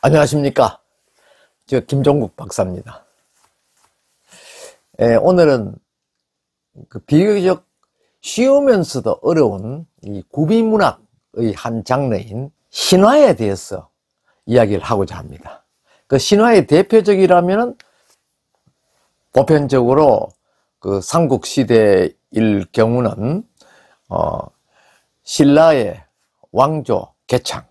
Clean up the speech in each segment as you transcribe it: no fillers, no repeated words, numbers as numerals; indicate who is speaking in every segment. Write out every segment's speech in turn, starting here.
Speaker 1: 안녕하십니까. 저 김종국 박사입니다. 오늘은 비교적 쉬우면서도 어려운 이 구비문학의 한 장르인 신화에 대해서 이야기를 하고자 합니다. 그 신화의 대표적이라면 보편적으로 그 삼국시대일 경우는 신라의 왕조 개창,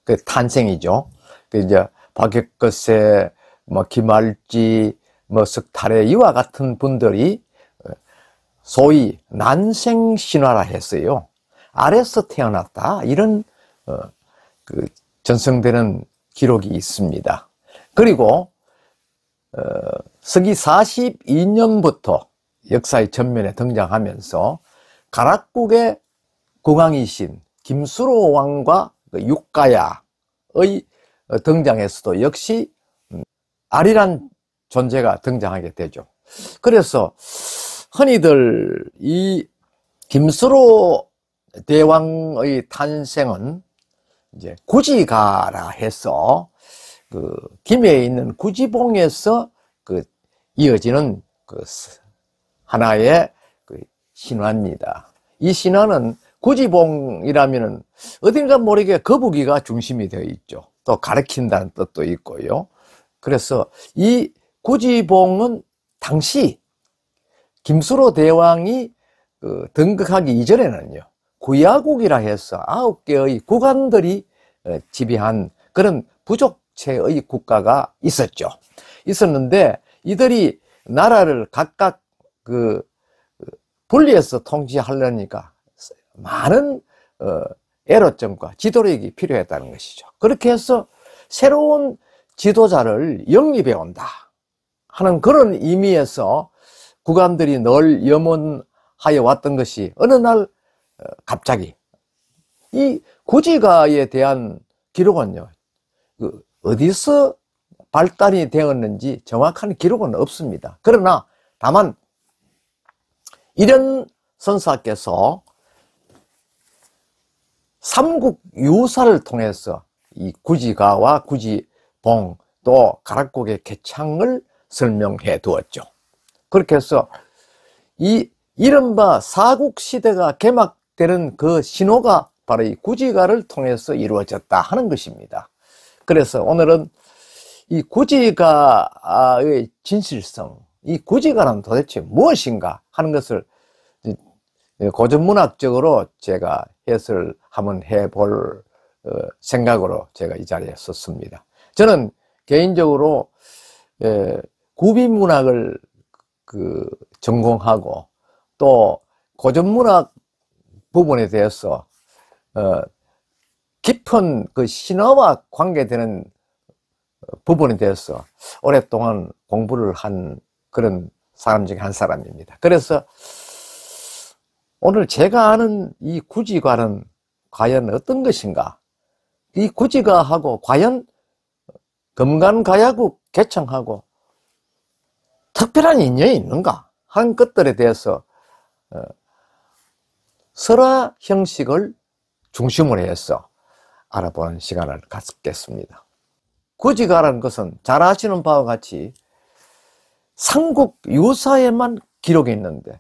Speaker 1: 그 탄생이죠. 그 이제 박혁거세, 김알지, 석탈의 이와 같은 분들이 소위 난생신화라 했어요. 아래서 태어났다, 이런 그 전승되는 기록이 있습니다. 그리고 서기 42년부터 역사의 전면에 등장하면서 가락국의 국왕이신 김수로 왕과 육가야의 등장에서도 역시 아리란 존재가 등장하게 되죠. 그래서 흔히들 이 김수로 대왕의 탄생은 이제 구지가라 해서 그 김해에 있는 구지봉에서 이어지는 하나의 신화입니다. 이 신화는 구지봉이라면은 어딘가 모르게 거북이가 중심이 되어 있죠. 또 가르친다는 뜻도 있고요. 그래서 이 구지봉은 당시 김수로 대왕이 등극하기 이전에는요, 구야국이라 해서 9개의 국왕들이 지배한 그런 부족체의 국가가 있었는데, 이들이 나라를 각각 분리해서 통치하려니까 많은 애로점과 지도력이 필요했다는 것이죠. 그렇게 해서 새로운 지도자를 영입해 온다 하는 그런 의미에서 국왕들이 늘 염원하여 왔던 것이 어느 날 갑자기 이 구지가에 대한 기록은요, 어디서 발달이 되었는지 정확한 기록은 없습니다. 그러나 다만 이런 선사께서 삼국유사를 통해서 이 구지가와 구지봉 또 가락국의 개창을 설명해 두었죠. 그렇게 해서 이 이른바 사국시대가 개막되는 그 신호가 바로 이 구지가를 통해서 이루어졌다 하는 것입니다. 그래서 오늘은 이 구지가의 진실성, 이 구지가는 도대체 무엇인가 하는 것을 고전문학적으로 제가 해설을 한번 해볼 생각으로 제가 이 자리에 섰습니다. 저는 개인적으로 구비문학을 전공하고 또 고전문학 부분에 대해서 깊은 신화와 관계되는 부분에 대해서 오랫동안 공부를 한 그런 사람 중에 한 사람입니다. 그래서 오늘 제가 아는 이 구지가는 과연 어떤 것인가? 이 구지가하고 과연 금간가야국 개창하고 특별한 인연이 있는가 하는 것들에 대해서 설화 형식을 중심으로 해서 알아보는 시간을 갖겠습니다. 구지가라는 것은 잘 아시는 바와 같이 삼국유사에만 기록이 있는데,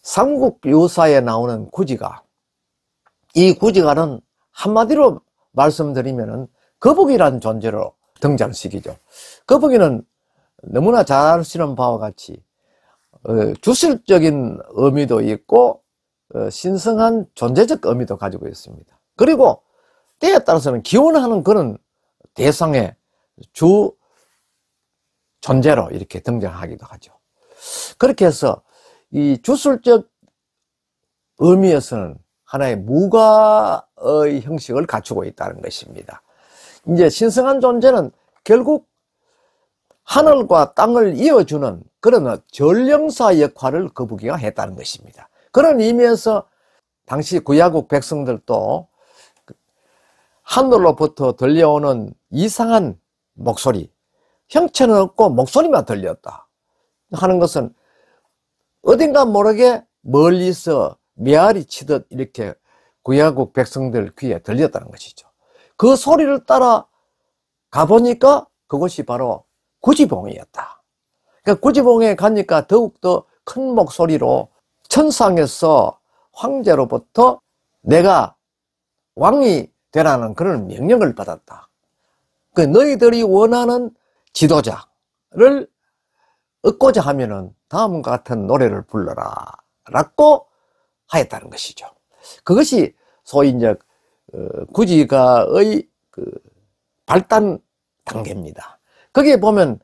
Speaker 1: 삼국유사에 나오는 구지가, 이 구지가는 한마디로 말씀드리면은 거북이라는 존재로 등장시키죠. 거북이는 너무나 잘 아시는 바와 같이 주술적인 의미도 있고 신성한 존재적 의미도 가지고 있습니다. 그리고 때에 따라서는 기원하는 그런 대상의 주 존재로 이렇게 등장하기도 하죠. 그렇게 해서 이 주술적 의미에서는 하나의 무가의 형식을 갖추고 있다는 것입니다. 이제 신성한 존재는 결국 하늘과 땅을 이어주는 그런 전령사 역할을 거북이가 했다는 것입니다. 그런 의미에서 당시 구야국 백성들도 하늘로부터 들려오는 이상한 목소리, 형체는 없고 목소리만 들렸다 하는 것은 어딘가 모르게 멀리서 메아리 치듯 이렇게 구야국 백성들 귀에 들렸다는 것이죠. 그 소리를 따라 가보니까 그곳이 바로 구지봉이었다. 그러니까 구지봉에 가니까 더욱더 큰 목소리로 천상에서 황제로부터 내가 왕이 되라는 그런 명령을 받았다. 그 너희들이 원하는 지도자를 얻고자 하면은 다음과 같은 노래를 불러라 라고 하였다는 것이죠. 그것이 소위 이제 구지가의 그 발단 단계입니다. 거기에 보면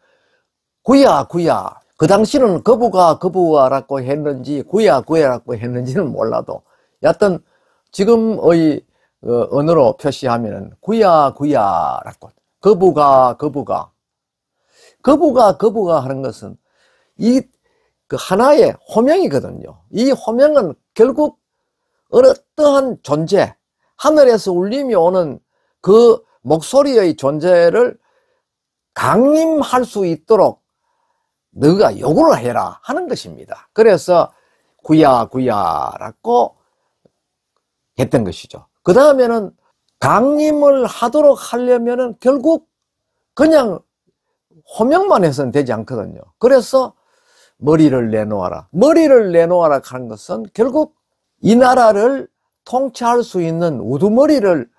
Speaker 1: 구야 구야, 그 당시는 거부가라고 했는지 구야라고 했는지는 몰라도 여하튼 지금의 언어로 표시하면은 구야라고, 거부가 하는 것은 이 그 하나의 호명이거든요. 이 호명은 결국 어떠한 존재, 하늘에서 울림이 오는 그 목소리의 존재를 강림할 수 있도록 너가 요구를 해라 하는 것입니다. 그래서 구야라고 했던 것이죠. 그 다음에는 강림을 하도록 하려면은 결국 그냥 호명만 해서는 되지 않거든요. 그래서 머리를 내놓아라 하는 것은 결국 이 나라를 통치할 수 있는 우두머리를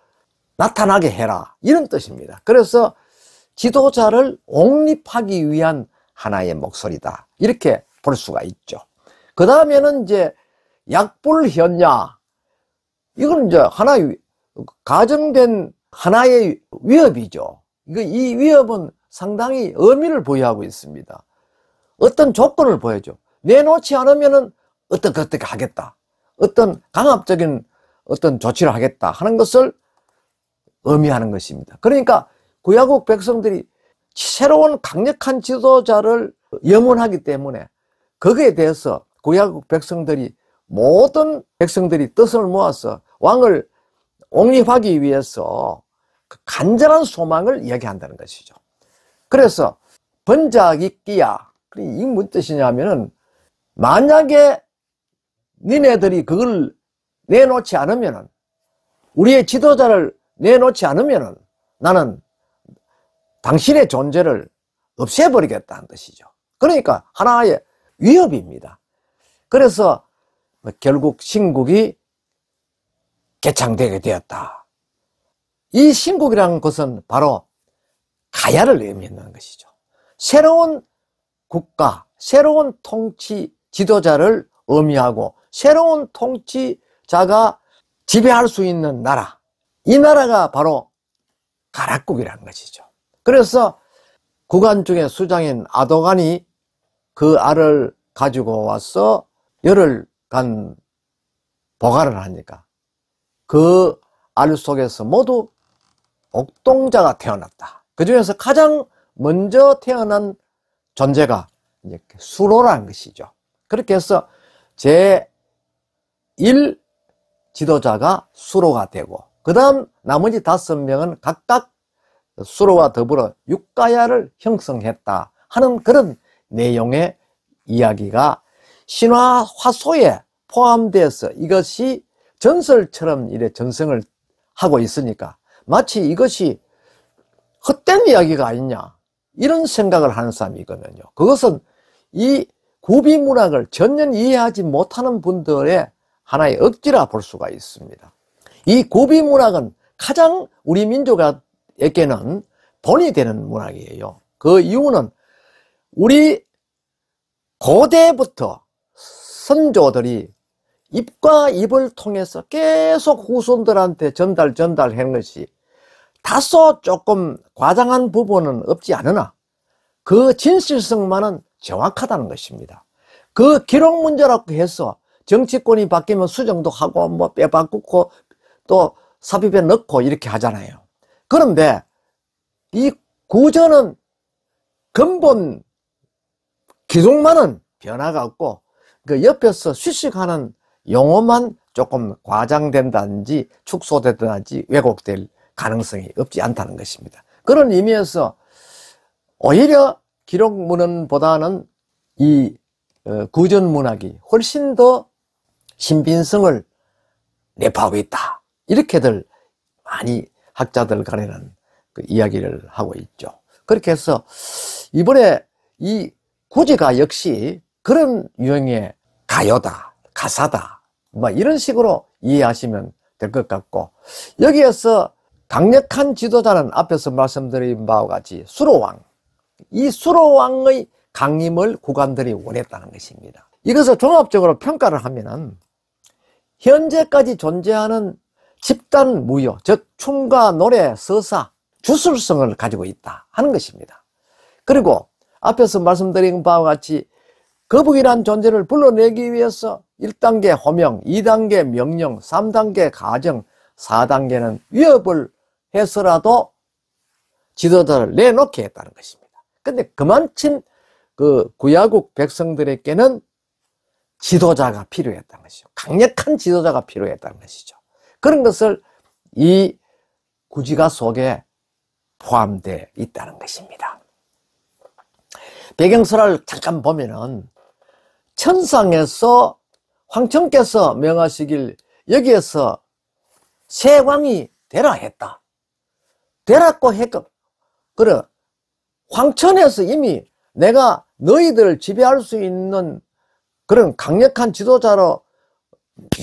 Speaker 1: 나타나게 해라 이런 뜻입니다. 그래서 지도자를 옹립하기 위한 하나의 목소리다 이렇게 볼 수가 있죠. 그 다음에는 이제 약불현야, 이건 이제 하나의 가정된 하나의 위협이죠. 이 위협은 상당히 의미를 부여하고 있습니다. 어떤 조건을 보여줘. 내놓지 않으면은 어떻게 하겠다. 어떤 강압적인 어떤 조치를 하겠다 하는 것을 의미하는 것입니다. 그러니까 구야국 백성들이 새로운 강력한 지도자를 염원하기 때문에 거기에 대해서 구야국 백성들이 모든 백성들이 뜻을 모아서 왕을 옹립하기 위해서 간절한 소망을 이야기한다는 것이죠. 그래서 번작익기야, 이게 무슨 뜻이냐면은 만약에 니네들이 그걸 내놓지 않으면은, 우리의 지도자를 내놓지 않으면은 나는 당신의 존재를 없애버리겠다는 뜻이죠. 그러니까 하나의 위협입니다. 그래서 결국 신국이 개창되게 되었다. 이 신국이라는 것은 바로 가야를 의미하는 것이죠. 새로운 국가, 새로운 통치 지도자를 의미하고 새로운 통치자가 지배할 수 있는 나라, 이 나라가 바로 가락국이라는 것이죠. 그래서 국안 중에 수장인 아도간이 그 알을 가지고 와서 열흘간 보관을 하니까 그 알 속에서 모두 옥동자가 태어났다. 그 중에서 가장 먼저 태어난 존재가 이제 수로라는 것이죠. 그렇게 해서 제1 지도자가 수로가 되고, 그 다음 나머지 5명은 각각 수로와 더불어 육가야를 형성했다 하는 그런 내용의 이야기가 신화 화소에 포함되어서 이것이 전설처럼 이래 전승을 하고 있으니까 마치 이것이 헛된 이야기가 아니냐 이런 생각을 하는 사람이 있거든요. 그것은 이 구비문학을 전혀 이해하지 못하는 분들의 하나의 억지라 볼 수가 있습니다. 이 구비문학은 가장 우리 민족에게는 본이 되는 문학이에요. 그 이유는 우리 고대부터 선조들이 입과 입을 통해서 계속 후손들한테 전달하는 것이 다소 조금 과장한 부분은 없지 않으나 그 진실성만은 정확하다는 것입니다. 그 기록 문제라고 해서 정치권이 바뀌면 수정도 하고 뭐 빼바꾸고 또 삽입에 넣고 이렇게 하잖아요. 그런데 이 구전은 근본 기둥만은 변화가 없고 그 옆에서 쉬쉬하는 용어만 조금 과장된다든지 축소된다든지 왜곡될 가능성이 없지 않다는 것입니다. 그런 의미에서 오히려 기록문헌보다는 이 구전문학이 훨씬 더 신빙성을 내포하고 있다. 이렇게들 많이 학자들 간에는 그 이야기를 하고 있죠. 그렇게 해서 이번에 이 구지가 역시 그런 유형의 가요다, 가사다, 뭐 이런 식으로 이해하시면 될 것 같고, 여기에서 강력한 지도자는 앞에서 말씀드린 바와 같이 수로왕, 이 수로왕의 강림을 국왕들이 원했다는 것입니다. 이것을 종합적으로 평가를 하면은 현재까지 존재하는 집단 무효, 즉 춤과 노래, 서사, 주술성을 가지고 있다 하는 것입니다. 그리고 앞에서 말씀드린 바와 같이 거북이란 존재를 불러내기 위해서 1단계 호명, 2단계 명령, 3단계 가정, 4단계는 위협을 해서라도 지도자를 내놓게 했다는 것입니다. 근데 그만큼 그 구야국 백성들에게는 지도자가 필요했다는 것이죠. 강력한 지도자가 필요했다는 것이죠. 그런 것을 이 구지가 속에 포함되어 있다는 것입니다. 배경설을 잠깐 보면은 천상에서 황천께서 명하시길 여기에서 새 왕이 되라 했다. 되라고 했고, 그래 황천에서 이미 내가 너희들을 지배할 수 있는 그런 강력한 지도자로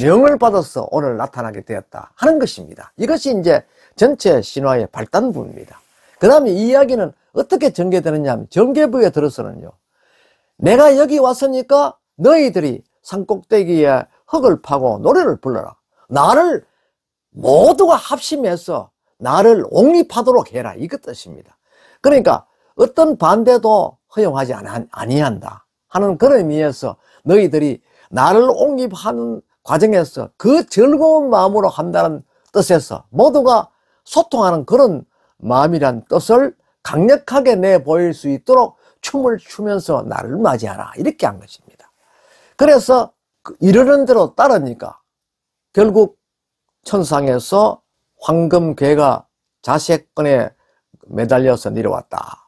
Speaker 1: 명을 받아서 오늘 나타나게 되었다 하는 것입니다. 이것이 이제 전체 신화의 발단부입니다. 그 다음에 이 이야기는 어떻게 전개되느냐 하면, 전개부에 들어서는요, 내가 여기 왔으니까 너희들이 산꼭대기에 흙을 파고 노래를 불러라. 나를 모두가 합심해서 나를 옹립하도록 해라. 이것 뜻입니다. 그러니까 어떤 반대도 허용하지 아니한다 하는 그런 의미에서 너희들이 나를 옹립하는 과정에서 그 즐거운 마음으로 한다는 뜻에서 모두가 소통하는 그런 마음이란 뜻을 강력하게 내보일 수 있도록 춤을 추면서 나를 맞이하라. 이렇게 한 것입니다. 그래서 이르는 대로 따르니까 결국 천상에서 황금괴가 자색권에 매달려서 내려왔다.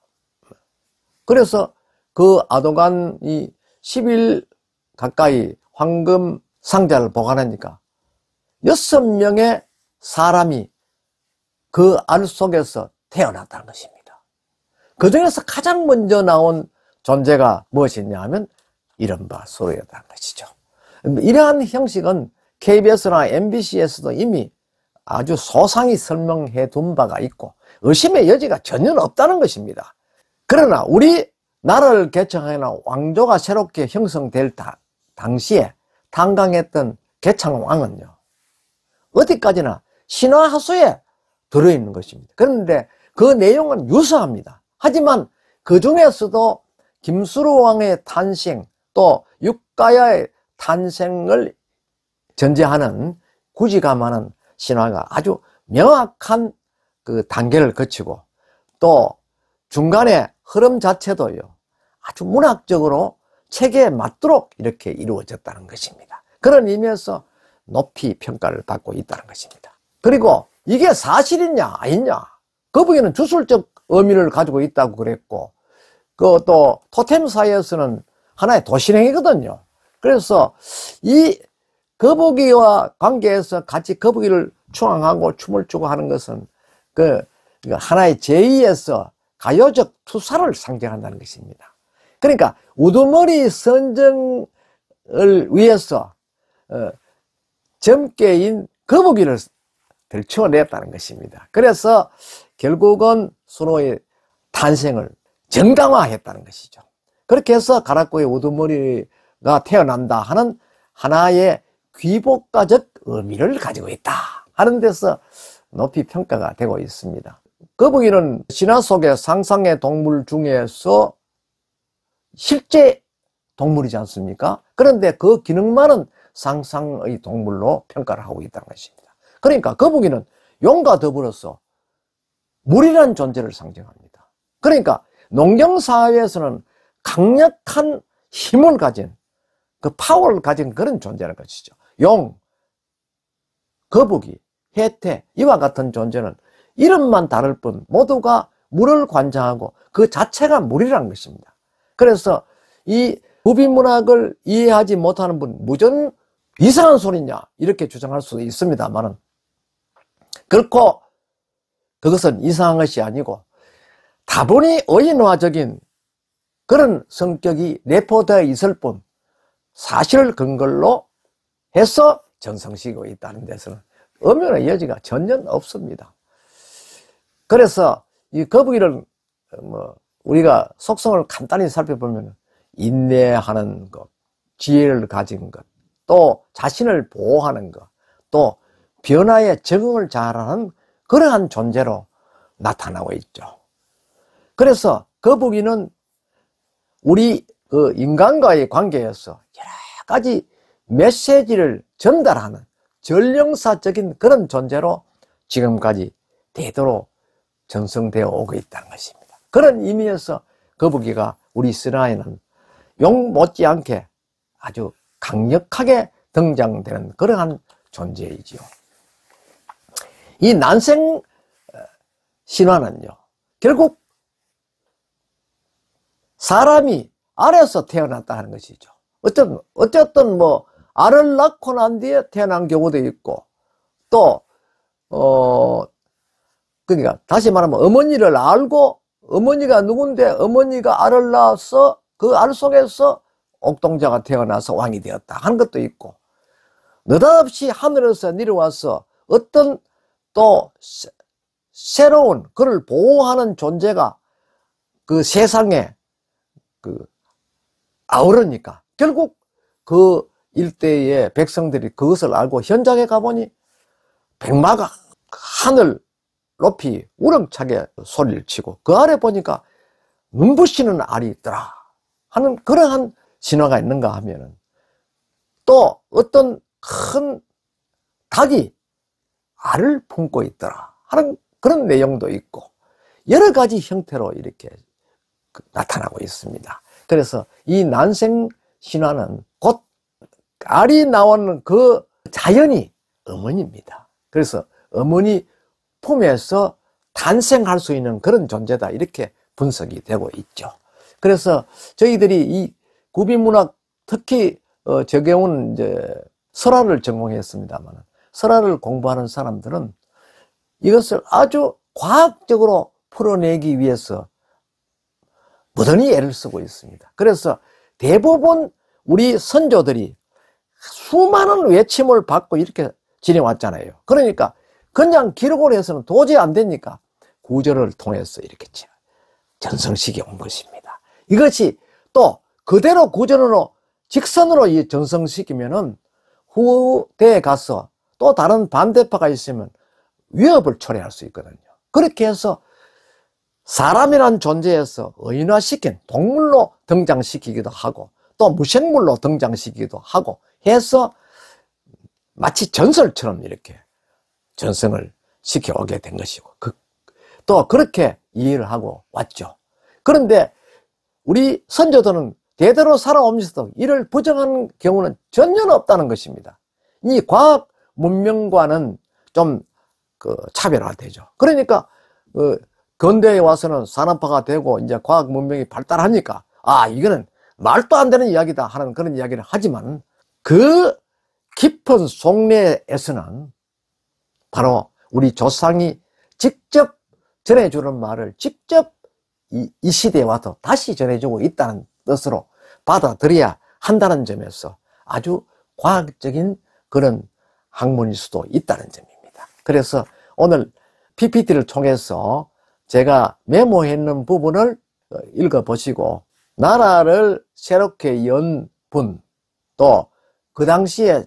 Speaker 1: 그래서 그 아도간이 10일 가까이 황금 상자를 보관하니까 6명의 사람이 그 알 속에서 태어났다는 것입니다. 그 중에서 가장 먼저 나온 존재가 무엇이냐 하면 이른바 수로였다는 것이죠. 이러한 형식은 KBS나 MBC에서도 이미 아주 소상히 설명해 둔 바가 있고 의심의 여지가 전혀 없다는 것입니다. 그러나 우리 나라를 개척하는 왕조가 새롭게 형성될 당시에 탄광했던 개창왕은요, 어디까지나 신화하수에 들어있는 것입니다. 그런데 그 내용은 유사합니다. 하지만 그 중에서도 김수로왕의 탄생, 또 육가야의 탄생을 전제하는 구지가마는 신화가 아주 명확한 그 단계를 거치고, 또 중간에 흐름 자체도요, 아주 문학적으로 체계에 맞도록 이렇게 이루어졌다는 것입니다. 그런 의미에서 높이 평가를 받고 있다는 것입니다. 그리고 이게 사실이냐 아니냐, 거북이는 주술적 의미를 가지고 있다고 그랬고, 그 또 토템사에서는 하나의 도신행이거든요. 그래서 이 거북이와 관계해서 같이 거북이를 추앙하고 춤을 추고 하는 것은 그 하나의 제2에서 가요적 투사를 상징한다는 것입니다. 그러니까 우두머리 선정을 위해서 점괘인 거북이를 들춰냈다는 것입니다. 그래서 결국은 순호의 탄생을 정당화했다는 것이죠. 그렇게 해서 가락고의 우두머리가 태어난다 하는 하나의 귀복가적 의미를 가지고 있다 하는 데서 높이 평가가 되고 있습니다. 거북이는 신화 속의 상상의 동물 중에서 실제 동물이지 않습니까? 그런데 그 기능만은 상상의 동물로 평가를 하고 있다는 것입니다. 그러니까 거북이는 용과 더불어서 물이라는 존재를 상징합니다. 그러니까 농경사회에서는 강력한 힘을 가진, 그 파워를 가진 그런 존재라는 것이죠. 용, 거북이, 해태, 이와 같은 존재는 이름만 다를 뿐 모두가 물을 관장하고 그 자체가 물이라는 것입니다. 그래서 이 부비문학을 이해하지 못하는 분, 무전 이상한 소리냐 이렇게 주장할 수도 있습니다만은, 결코 그것은 이상한 것이 아니고 다분히 의인화적인 그런 성격이 내포되어 있을 뿐 사실을 근거로 해서 전성시키고 있다는 데서는 엄연의 여지가 전혀 없습니다. 그래서 이 거북이를 우리가 속성을 간단히 살펴보면 인내하는 것, 지혜를 가진 것, 또 자신을 보호하는 것, 또 변화에 적응을 잘하는 그러한 존재로 나타나고 있죠. 그래서 거북이는 우리 그 인간과의 관계에서 여러 가지 메시지를 전달하는 전령사적인 그런 존재로 지금까지 되도록 전성되어 오고 있다는 것입니다. 그런 의미에서 거북이가 우리 신화에는 용 못지않게 아주 강력하게 등장되는 그러한 존재이지요. 이 난생 신화는요, 결국 사람이 알에서 태어났다 하는 것이죠. 어쨌든 뭐 알을 낳고 난 뒤에 태어난 경우도 있고, 또 그러니까 다시 말하면 어머니를 알고 어머니가 누군데 어머니가 알을 낳아서 그 알 속에서 옥동자가 태어나서 왕이 되었다 하는 것도 있고, 느닷없이 하늘에서 내려와서 어떤 또 새로운 그를 보호하는 존재가 그 세상에 아우르니까 결국 그 일대의 백성들이 그것을 알고 현장에 가보니 백마가 하늘 높이 우렁차게 소리를 치고 그 아래 보니까 눈부시는 알이 있더라 하는 그러한 신화가 있는가 하면은, 또 어떤 큰 닭이 알을 품고 있더라 하는 그런 내용도 있고, 여러 가지 형태로 이렇게 나타나고 있습니다. 그래서 이 난생 신화는 곧 알이 나오는 그 자연이 어머니입니다. 그래서 어머니 품에서 탄생할 수 있는 그런 존재다, 이렇게 분석이 되고 있죠. 그래서 저희들이 이 구비문학, 특히 저 경우는 이제 설화를 전공했습니다만, 설화를 공부하는 사람들은 이것을 아주 과학적으로 풀어내기 위해서 무던히 애를 쓰고 있습니다. 그래서 대부분 우리 선조들이 수많은 외침을 받고 이렇게 지내왔잖아요. 그러니까 그냥 기록을 해서는 도저히 안 되니까 구절을 통해서 이렇게 전성시켜 온 것입니다. 이것이 또 그대로 구절으로 직선으로 이 전성시키면은 후대에 가서 또 다른 반대파가 있으면 위협을 초래할 수 있거든요. 그렇게 해서 사람이란 존재에서 의인화시킨 동물로 등장시키기도 하고 또 무생물로 등장시키기도 하고 해서 마치 전설처럼 이렇게 전승을 시켜오게 된 것이고, 또 그렇게 이해를 하고 왔죠. 그런데 우리 선조들은 대대로 살아오면서도 이를 부정하는 경우는 전혀 없다는 것입니다. 이 과학 문명과는 좀 차별화되죠. 그러니까 근대에 와서는 산업화가 되고 이제 과학 문명이 발달하니까 이거는 말도 안 되는 이야기다 하는 그런 이야기를 하지만, 그 깊은 속내에서는 바로 우리 조상이 직접 전해주는 말을 직접 이 시대에 와서 다시 전해주고 있다는 뜻으로 받아들여야 한다는 점에서 아주 과학적인 그런 학문일 수도 있다는 점입니다. 그래서 오늘 PPT를 통해서 제가 메모했는 부분을 읽어보시고, 나라를 새롭게 연 분, 또 그 당시에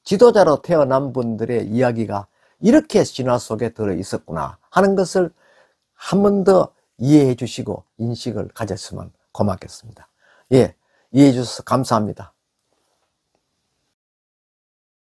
Speaker 1: 지도자로 태어난 분들의 이야기가 이렇게 신화 속에 들어있었구나 하는 것을 한 번 더 이해해 주시고 인식을 가졌으면 고맙겠습니다. 예, 이해해 주셔서 감사합니다.